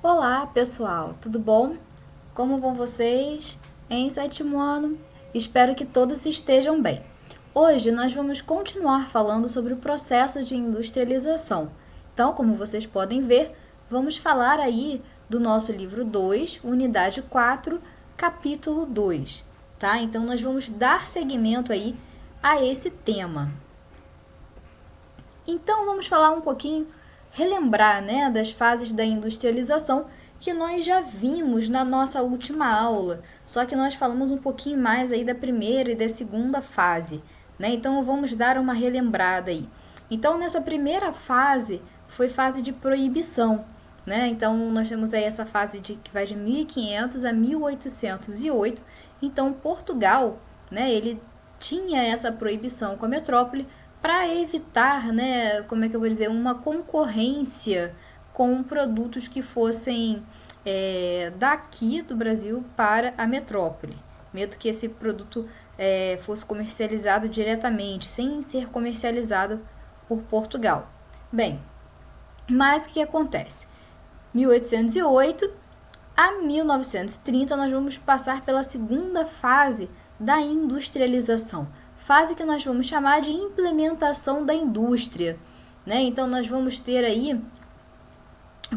Olá, pessoal, tudo bom? Como vão vocês em sétimo ano? Espero que todos estejam bem. Hoje nós vamos continuar falando sobre o processo de industrialização. Então, como vocês podem ver, vamos falar aí do nosso livro 2, unidade 4, capítulo 2, tá? Então, nós vamos dar seguimento aí a esse tema. Então, vamos falar um pouquinho, relembrar, né, das fases da industrialização que nós já vimos na nossa última aula, só que nós falamos um pouquinho mais aí da primeira e da segunda fase, né? Então, vamos dar uma relembrada aí. Então, nessa primeira fase, foi fase de proibição, né? Então, nós temos aí essa fase que vai de 1500 a 1808. Então, Portugal, né, ele tinha essa proibição com a metrópole para evitar, né, como é que eu vou dizer, uma concorrência com produtos que fossem daqui do Brasil para a metrópole. Medo que esse produto fosse comercializado diretamente, sem ser comercializado por Portugal. Bem, mas o que acontece? 1808 a 1930 nós vamos passar pela segunda fase da industrialização, fase que nós vamos chamar de implementação da indústria, né? Então nós vamos ter aí,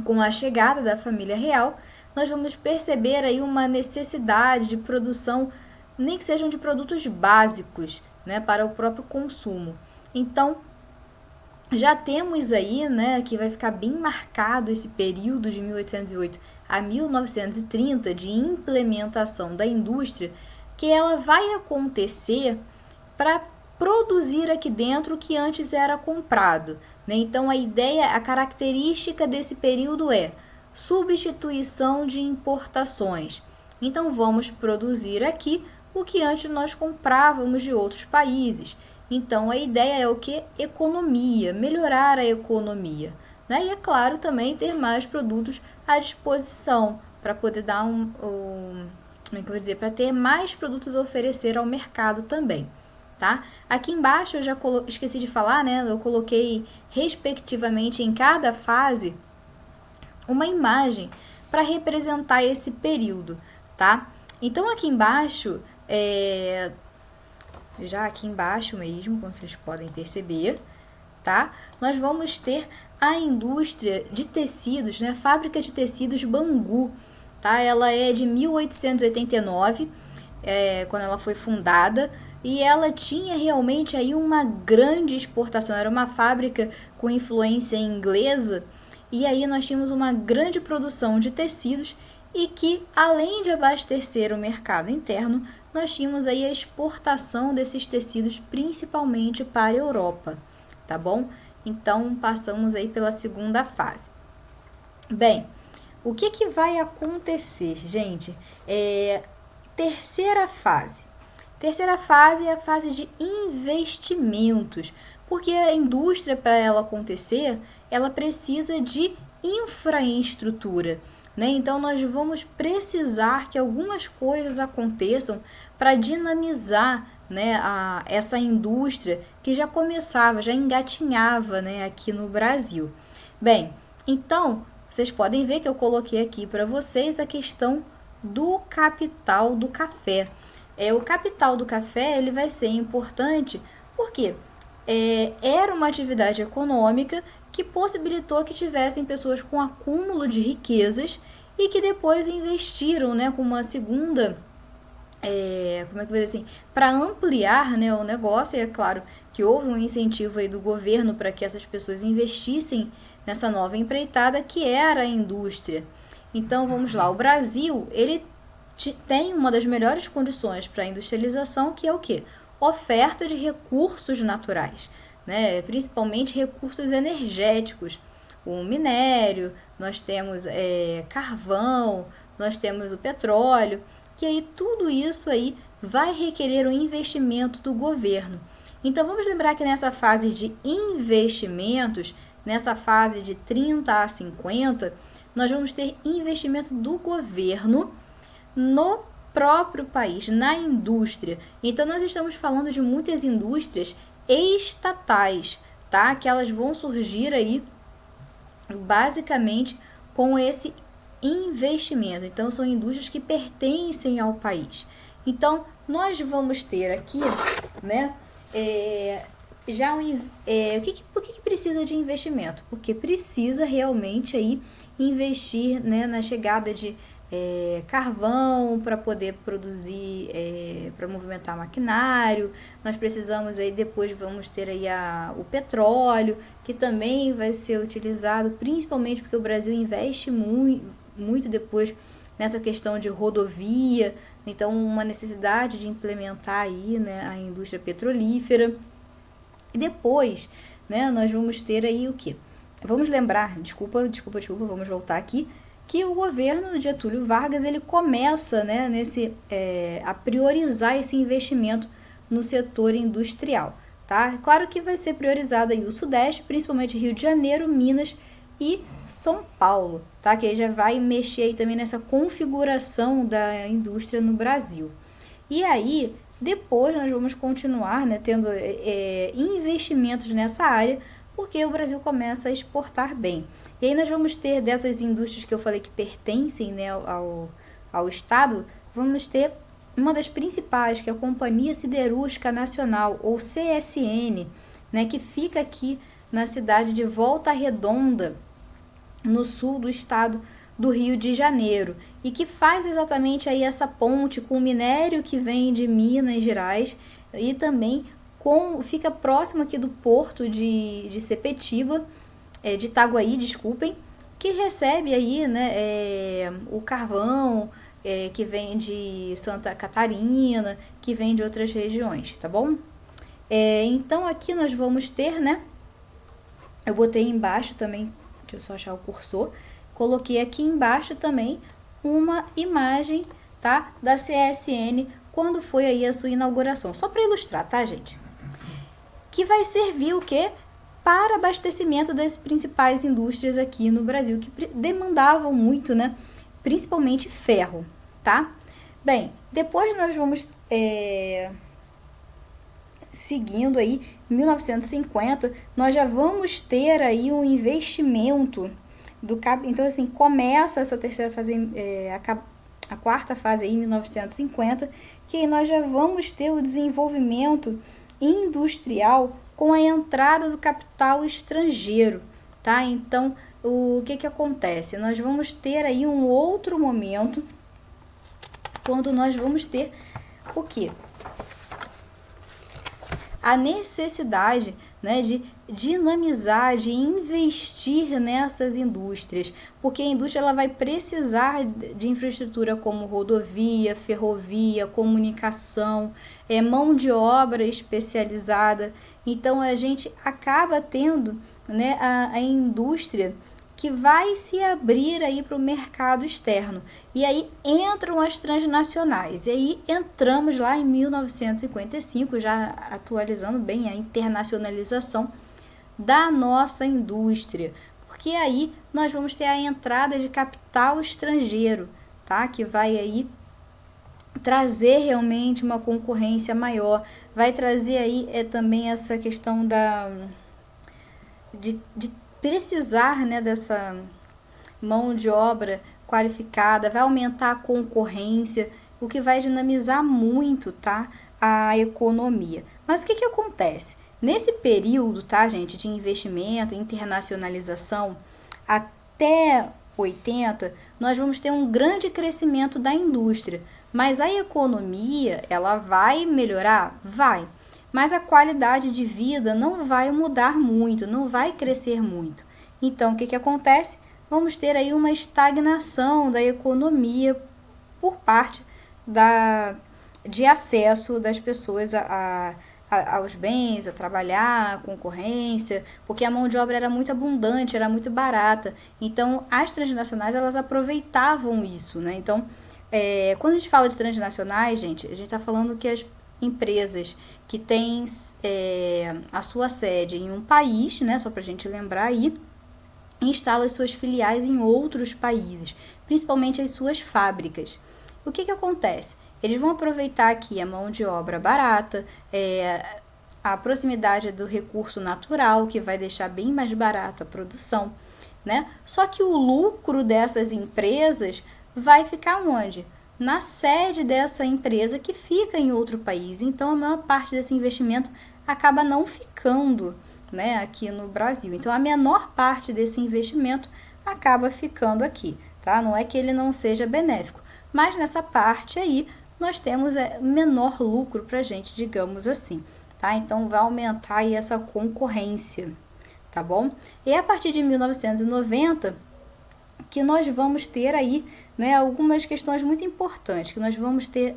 com a chegada da família real, nós vamos perceber aí uma necessidade de produção, nem que sejam de produtos básicos, né, para o próprio consumo. Então, já temos aí, né, que vai ficar bem marcado esse período de 1808 a 1930 de implementação da indústria, que ela vai acontecer para produzir aqui dentro o que antes era comprado, né? Então a ideia, a característica desse período é substituição de importações. Então vamos produzir aqui o que antes nós comprávamos de outros países. Então a ideia é o que? Economia, melhorar a economia, né? E é claro também ter mais produtos à disposição para poder dar como é que eu vou dizer, para ter mais produtos a oferecer ao mercado também. Tá? Aqui embaixo eu já esqueci de falar, né? Eu coloquei respectivamente em cada fase uma imagem para representar esse período, tá? Então aqui embaixo, já aqui embaixo mesmo, como vocês podem perceber, tá? Nós vamos ter a indústria de tecidos, né? Fábrica de tecidos Bangu, tá? Ela é de 1889, quando ela foi fundada. E ela tinha realmente aí uma grande exportação, era uma fábrica com influência inglesa, e aí nós tínhamos uma grande produção de tecidos e que, além de abastecer o mercado interno, nós tínhamos aí a exportação desses tecidos principalmente para a Europa, tá bom? Então, passamos aí pela segunda fase. Bem, o que vai acontecer, gente? Terceira fase. Terceira fase é a fase de investimentos, porque a indústria, para ela acontecer, ela precisa de infraestrutura, né? Então, nós vamos precisar que algumas coisas aconteçam para dinamizar, né, essa indústria que já começava, já engatinhava, né, aqui no Brasil. Bem, então, vocês podem ver que eu coloquei aqui para vocês a questão do capital do café. O capital do café ele vai ser importante porque era uma atividade econômica que possibilitou que tivessem pessoas com acúmulo de riquezas e que depois investiram, né, com uma segunda, como é que eu vou dizer assim, para ampliar, né, o negócio. E é claro que houve um incentivo aí do governo para que essas pessoas investissem nessa nova empreitada que era a indústria. Então vamos lá, o Brasil ele tem uma das melhores condições para a industrialização, que é o quê? Oferta de recursos naturais, né? Principalmente recursos energéticos. O minério, nós temos carvão, nós temos o petróleo, que aí tudo isso aí vai requerer um investimento do governo. Então vamos lembrar que nessa fase de investimentos, nessa fase de 30 a 50, nós vamos ter investimento do governo no próprio país, na indústria. Então, nós estamos falando de muitas indústrias estatais, tá? Que elas vão surgir aí, basicamente, com esse investimento. Então, são indústrias que pertencem ao país. Então, nós vamos ter aqui, né, por que precisa de investimento? Porque precisa realmente aí investir, né, na chegada de carvão para poder produzir, para movimentar maquinário. Nós precisamos aí, depois vamos ter aí o petróleo, que também vai ser utilizado, principalmente porque o Brasil investe muito depois nessa questão de rodovia, então uma necessidade de implementar aí, né, a indústria petrolífera. E depois, né, nós vamos ter aí o quê? Vamos lembrar, vamos voltar aqui, que o governo de Getúlio Vargas, ele começa, né, a priorizar esse investimento no setor industrial, tá? Claro que vai ser priorizado aí o Sudeste, principalmente Rio de Janeiro, Minas e São Paulo, tá? Que aí já vai mexer aí também nessa configuração da indústria no Brasil. E aí, depois nós vamos continuar, né, tendo investimentos nessa área, porque o Brasil começa a exportar bem. E aí nós vamos ter dessas indústrias que eu falei que pertencem, né, ao Estado, vamos ter uma das principais, que é a Companhia Siderúrgica Nacional, ou CSN, né, que fica aqui na cidade de Volta Redonda, no sul do estado do Rio de Janeiro, e que faz exatamente aí essa ponte com o minério que vem de Minas Gerais e também fica próximo aqui do porto de Sepetiba, de Itaguaí, desculpem, que recebe aí, né, o carvão que vem de Santa Catarina, que vem de outras regiões, tá bom? Então aqui nós vamos ter, né, eu botei embaixo também, deixa eu só achar o cursor, coloquei aqui embaixo também uma imagem, tá, da CSN quando foi aí a sua inauguração, só para ilustrar, tá, gente? Que vai servir o quê? Para abastecimento das principais indústrias aqui no Brasil, que demandavam muito, né? Principalmente ferro, tá? Bem, depois nós vamos seguindo aí, em 1950, nós já vamos ter aí um investimento então assim, começa essa terceira fase, a quarta fase aí, em 1950, que nós já vamos ter o desenvolvimento industrial com a entrada do capital estrangeiro, tá? Então, o que acontece? Nós vamos ter aí um outro momento quando nós vamos ter o quê? A necessidade, né, de dinamizar, de investir nessas indústrias, porque a indústria ela vai precisar de infraestrutura como rodovia, ferrovia, comunicação, mão de obra especializada. Então a gente acaba tendo, né, a indústria que vai se abrir aí para o mercado externo. E aí entram as transnacionais. E aí entramos lá em 1955, já atualizando bem a internacionalização da nossa indústria. Porque aí nós vamos ter a entrada de capital estrangeiro, tá? Que vai aí trazer realmente uma concorrência maior. Vai trazer aí também essa questão de precisar, né, dessa mão de obra qualificada, vai aumentar a concorrência, o que vai dinamizar muito, tá, a economia. Mas o que acontece? Nesse período, tá, gente, de investimento, internacionalização, até 80, nós vamos ter um grande crescimento da indústria, mas a economia, ela vai melhorar? Vai. Mas a qualidade de vida não vai mudar muito, não vai crescer muito. Então, o que acontece? Vamos ter aí uma estagnação da economia por parte de acesso das pessoas aos bens, a trabalhar, a concorrência, porque a mão de obra era muito abundante, era muito barata. Então, as transnacionais, elas aproveitavam isso, né? Então, quando a gente fala de transnacionais, gente, a gente está falando que as empresas que têm a sua sede em um país, né, só para a gente lembrar aí, instalam as suas filiais em outros países, principalmente as suas fábricas. O que acontece? Eles vão aproveitar aqui a mão de obra barata, a proximidade do recurso natural, que vai deixar bem mais barata a produção. né? Só que o lucro dessas empresas vai ficar onde? Na sede dessa empresa que fica em outro país. Então, a maior parte desse investimento acaba não ficando, né, aqui no Brasil. Então, a menor parte desse investimento acaba ficando aqui, tá? Não é que ele não seja benéfico, mas nessa parte aí nós temos menor lucro para a gente, digamos assim, tá? Então, vai aumentar aí essa concorrência, tá bom? E a partir de 1990 que nós vamos ter aí, né, algumas questões muito importantes, que nós vamos ter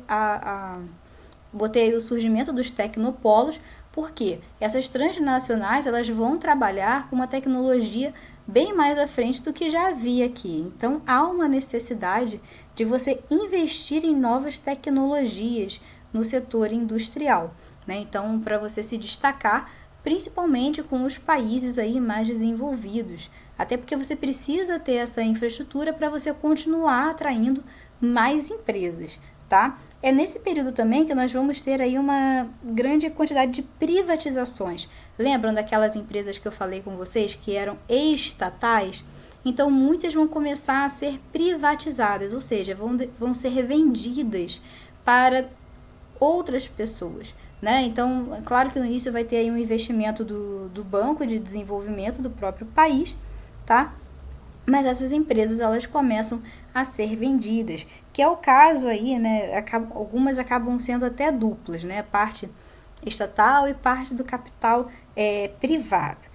botei aí o surgimento dos tecnopolos, porque essas transnacionais elas vão trabalhar com uma tecnologia bem mais à frente do que já havia aqui. Então, há uma necessidade de você investir em novas tecnologias no setor industrial, né? Então, para você se destacar, principalmente com os países aí mais desenvolvidos, até porque você precisa ter essa infraestrutura para você continuar atraindo mais empresas, tá? É nesse período também que nós vamos ter aí uma grande quantidade de privatizações. Lembram daquelas empresas que eu falei com vocês que eram estatais? Então, muitas vão começar a ser privatizadas, ou seja, vão ser revendidas para outras pessoas, né? Então, é claro que no início vai ter aí um investimento do Banco de Desenvolvimento do próprio país, tá? Mas essas empresas elas começam a ser vendidas, que é o caso aí, né? Algumas acabam sendo até duplas, né? Parte estatal e parte do capital privado.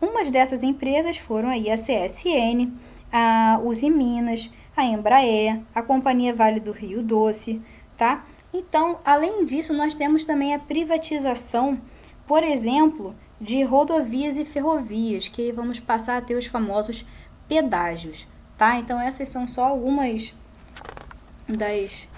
Umas dessas empresas foram aí a CSN, a Uzi Minas, a Embraer, a Companhia Vale do Rio Doce, tá? Então, além disso, nós temos também a privatização, por exemplo, de rodovias e ferrovias, que vamos passar a ter os famosos pedágios, tá? Então, essas são só algumas das